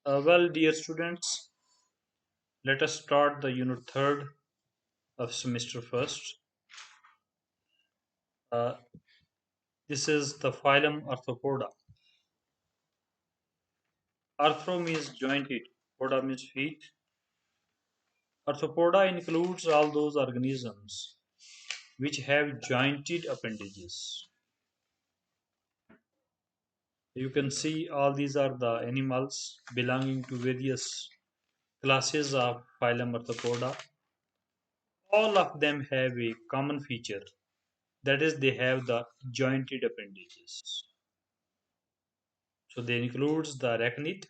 Well, dear students, let us start the unit third of semester first. Uh, this is the phylum Arthropoda. Arthro means jointed, poda means feet. Arthropoda includes all those organisms which have jointed appendages. You can see all these are the animals belonging to various classes of phylum Arthropoda. All of them have a common feature, that is, they have the jointed appendages. So they includes the arachnid,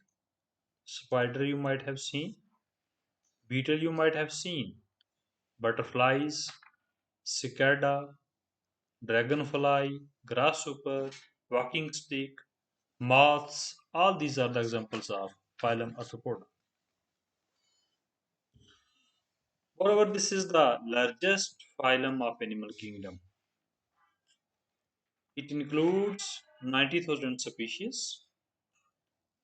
spider you might have seen, beetle you might have seen, butterflies, cicada, dragonfly, grasshopper, walking stick, moths. All these are the examples of phylum Arthropoda. Moreover, this is the largest phylum of animal kingdom. It includes 90,000 species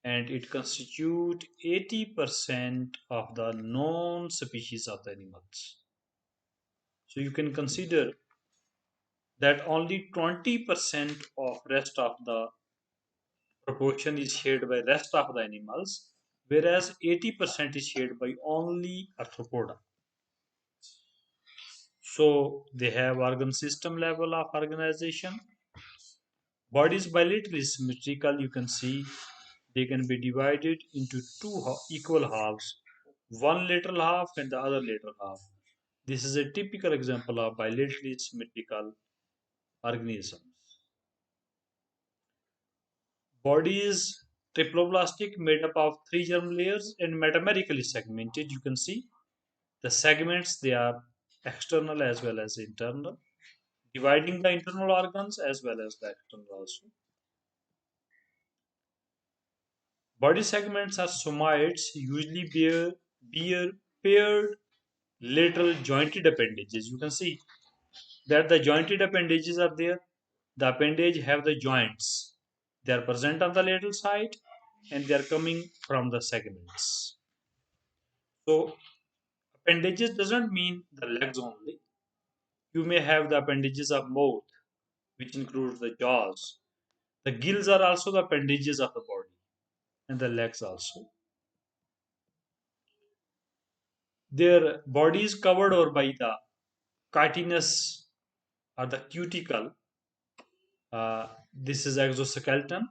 and it constitutes 80% of the known species of the animals. So you can consider that only 20% of rest of the proportion is shared by rest of the animals, whereas 80% is shared by only arthropoda. So they have organ system level of organization. Body is bilaterally symmetrical. You can see they can be divided into two equal halves, one lateral half and the other lateral half. This is a typical example of bilaterally symmetrical organisms. Body is triploblastic, made up of three germ layers and metamerically segmented. You can see the segments, they are external as well as internal, dividing the internal organs as well as the external also. Body segments are somoids, usually bear paired lateral jointed appendages. You can see that the jointed appendages are there. The appendage have the joints. They are present on the lateral side and they are coming from the segments. So appendages doesn't mean the legs only. You may have the appendages of mouth, which includes the jaws. The gills are also the appendages of the body, and the legs also. Their body is covered over by the chitinous or the cuticle. This is exoskeleton.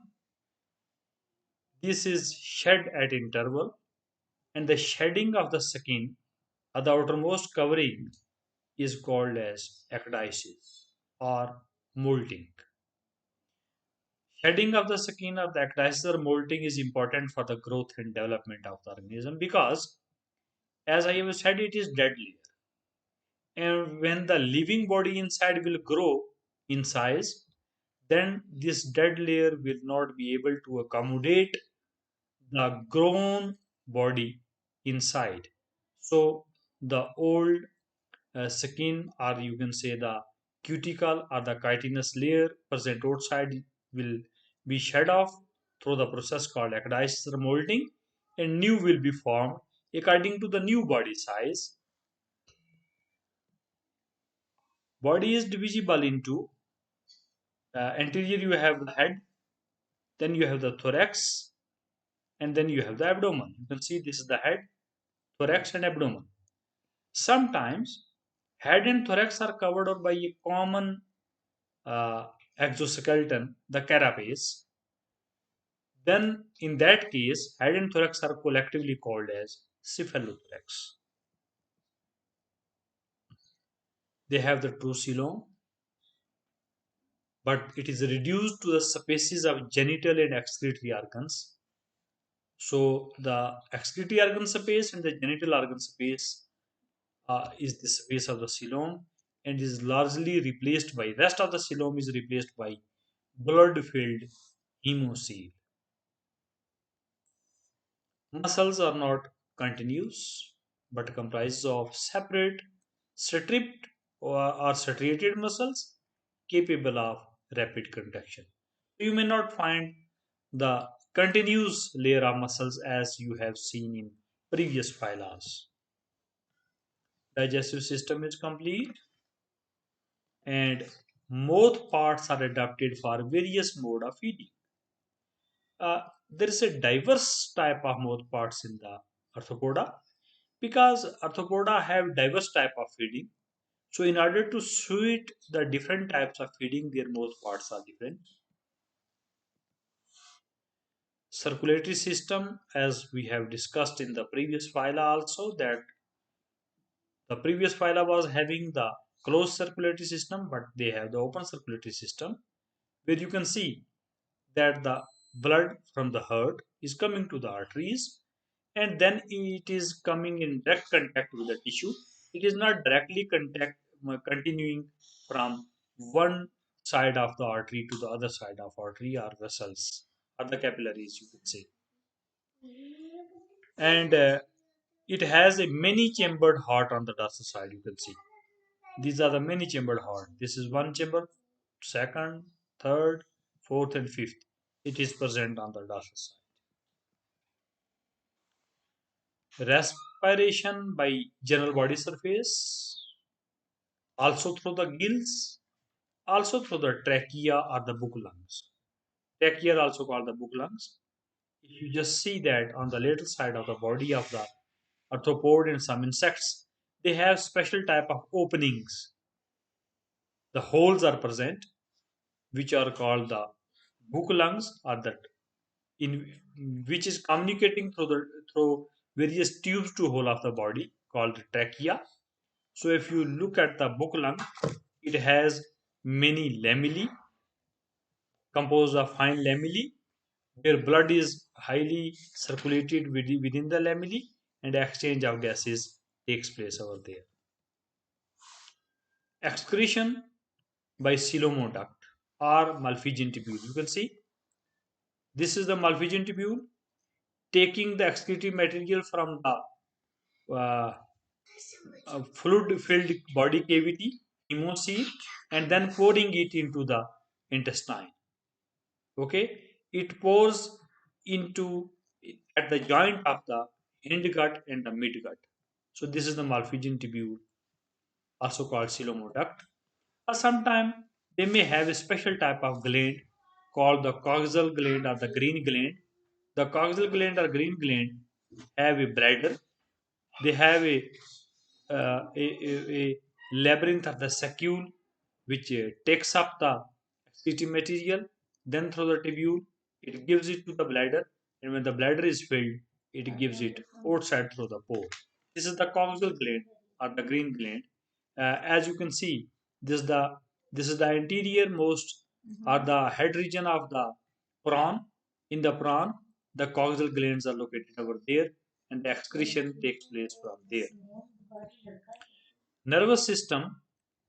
This is shed at interval, and the shedding of the skin or the outermost covering is called as ecdysis or molting. Shedding of the skin or the ecdysis or molting is important for the growth and development of the organism because, as I have said, it is dead layer. And when the living body inside will grow in size, then this dead layer will not be able to accommodate the grown body inside. So the old skin, or you can say the cuticle or the chitinous layer present outside, will be shed off through the process called ecdysis or molding, and new will be formed according to the new body size. Body is divisible into anterior, you have the head, then you have the thorax, and then you have the abdomen. You can see this is the head, thorax, and abdomen. Sometimes head and thorax are covered up by a common uh, exoskeleton, the carapace. Then, in that case, head and thorax are collectively called as cephalothorax. They have the true coelom, but it is reduced to the species of genital and excretory organs. So, the excretory organ space and the genital organ space is the space of the coelom and is largely replaced by rest of the coelom is replaced by blood-filled hemocoel. Muscles are not continuous but comprise of separate, stripped or striated muscles capable of rapid contraction. You may not find the continuous layer of muscles as you have seen in previous phylas. Digestive system is complete and both parts are adapted for various mode of feeding. There is a diverse type of mouth parts in the arthropoda because arthropoda have diverse type of feeding. So in order to suit the different types of feeding, their mouth parts are different. Circulatory system, as we have discussed in the previous phyla also, that the previous phyla was having the closed circulatory system, but they have the open circulatory system where you can see that the blood from the heart is coming to the arteries and then it is coming in direct contact with the tissue. It is not directly continuing from one side of the artery to the other side of artery or vessels or the capillaries, you could say. And it has a many chambered heart on the dorsal side. You can see these are the many chambered heart. This is one chamber, second, third, fourth, and fifth. It is present on the dorsal side. Respiration by general body surface, also through the gills, also through the trachea or the book lungs. Trachea are also called the book lungs. If you just see that on the lateral side of the body of the arthropod and some insects, they have special type of openings. The holes are present, which are called the book lungs, or that in which is communicating through various tubes to whole of the body called trachea. So if you look at the book lung, it has many lamellae composed of fine lamellae where blood is highly circulated within the lamellae and exchange of gases takes place over there. Excretion by coelomoduct or Malpighian tubule. You can see this is the Malpighian tubule taking the excretory material from the fluid-filled body cavity, hemocoel, and then pouring it into the intestine. Okay, it pours into at the joint of the hindgut and the midgut. So this is the Malpighian tubule, also called coelomoduct. Or sometimes they may have a special type of gland called the coxal gland or the green gland. The coxal gland or green gland have a bladder. They have a labyrinth of the saccule which takes up the excretory material. Then through the tubule, it gives it to the bladder, and when the bladder is filled, it gives it outside through the pore. This is the coxal gland or the green gland. As you can see, this is the this is the anterior most or the head region of the prawn. In the prawn, the coxal glands are located over there, and the excretion takes place from there. Nervous system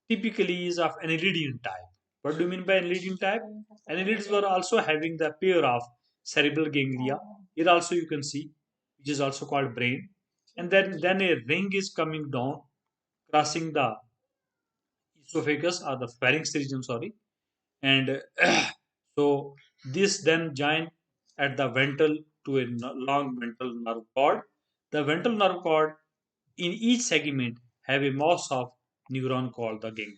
typically is of annelidian type. What do you mean by annelidian type? Annelids were also having the pair of cerebral ganglia. Here also you can see, which is also called brain. And then a ring is coming down, crossing the esophagus or the pharynx region, sorry. And so this then join at the ventral to a long ventral nerve cord. The ventral nerve cord in each segment have a mass of neuron called the ganglia.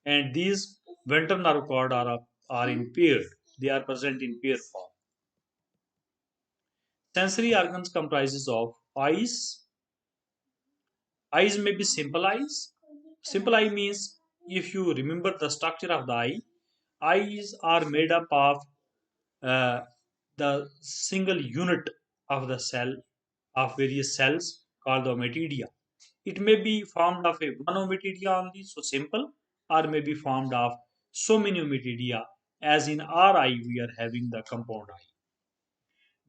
And these ventral nerve cord are in paired. They are present in pair form. Sensory organs comprises of eyes. Eyes may be simple eyes. Simple eye means if you remember the structure of the eye, eyes are made up of uh, the single unit of the cell of various cells called the ommatidia. It may be formed of a one ommatidia only, so simple, or may be formed of so many ommatidia, as in our eye we are having the compound eye.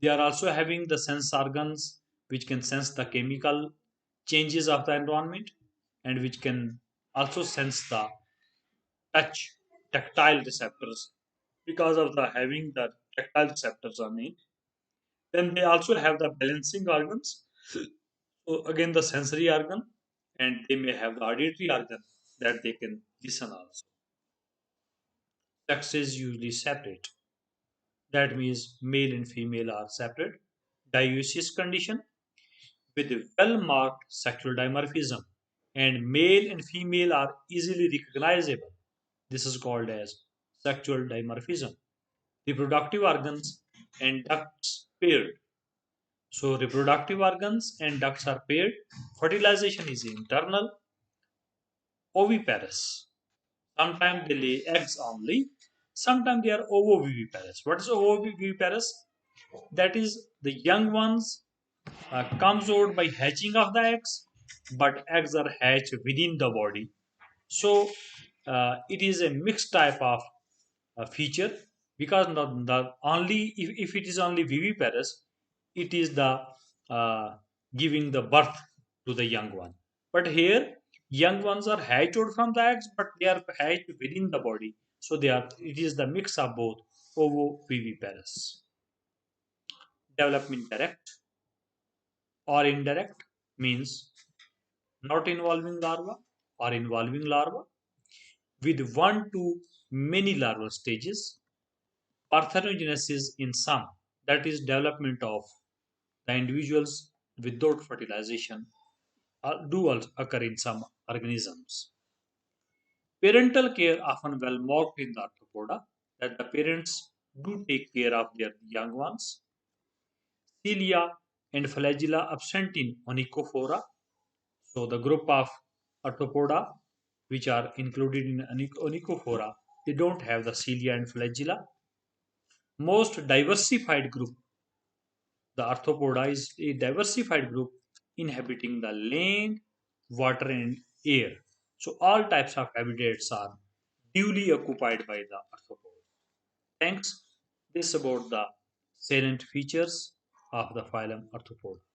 They are also having the sense organs which can sense the chemical changes of the environment and which can also sense the touch, tactile receptors because of the having the tactile receptors on it. Then they also have the balancing organs. So again, the sensory organ, and they may have the auditory organ that they can listen also. Sex is usually separate. That means male and female are separate. Dioecious condition with well-marked sexual dimorphism, and male and female are easily recognizable. This is called as sexual dimorphism. Reproductive organs and ducts paired. So reproductive organs and ducts are paired. Fertilization is internal, oviparous. Sometimes they lay eggs only. Sometimes they are ovoviviparous. What is ovoviviparous? That is the young ones comes out by hatching of the eggs, but eggs are hatched within the body. So it is a mixed type of feature because the only if it is only viviparous, it is the uh, giving the birth to the young one. But here, young ones are hatched out from the eggs, but they are hatched within the body. So they are. It is the mix of both ovo-viviparous. Development direct or indirect means not involving larva or involving larva with one to many larval stages. Parthenogenesis in some, that is development of the individuals without fertilization, do also occur in some organisms. Parental care often well marked in the arthropoda, that the parents do take care of their young ones. Cilia and flagella absent in onychophora. So the group of arthropoda which are included in onychophora, they don't have the cilia and flagella. Most diversified group, the arthropoda is a diversified group inhabiting the land, water, and air. So all types of habitats are duly occupied by the arthropoda. Thanks. This is about the salient features of the phylum Arthropoda.